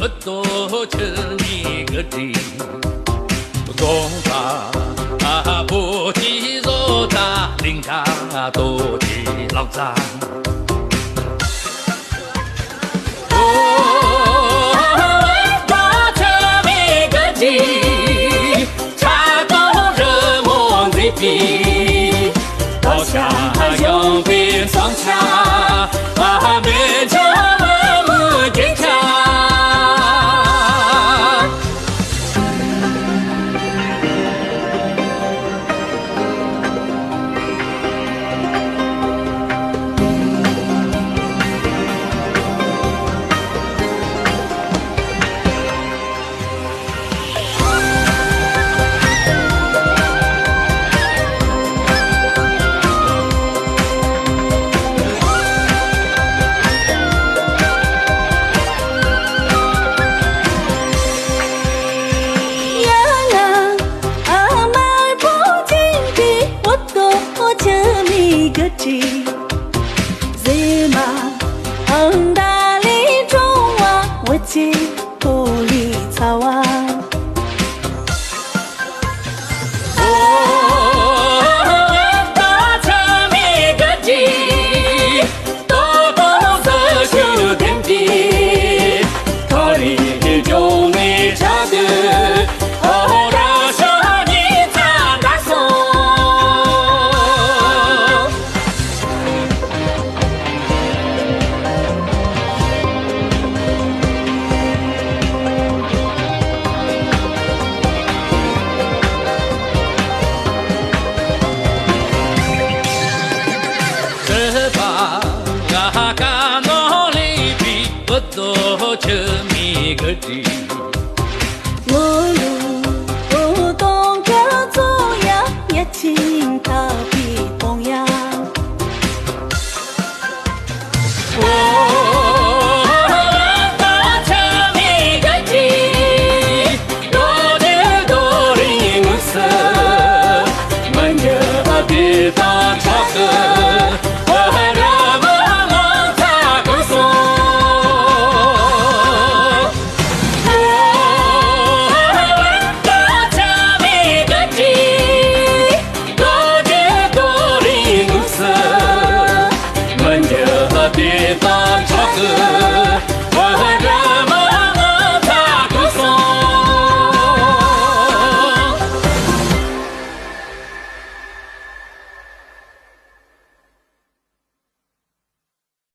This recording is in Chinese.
不多吃米个的，公巴不提肉杂，林家多的老杂。我吃米个的，茶高热莫嘴皮，刀下用兵双枪，面前我坚强。谁嘛很大力中啊，我接土里草啊。大车米个的，多多色修天地，考虑中你家的。不多吃米个的，我路东家做呀，也请他比东呀。大车米个的，多的多的我是，满月的大茶喝。别当超哥。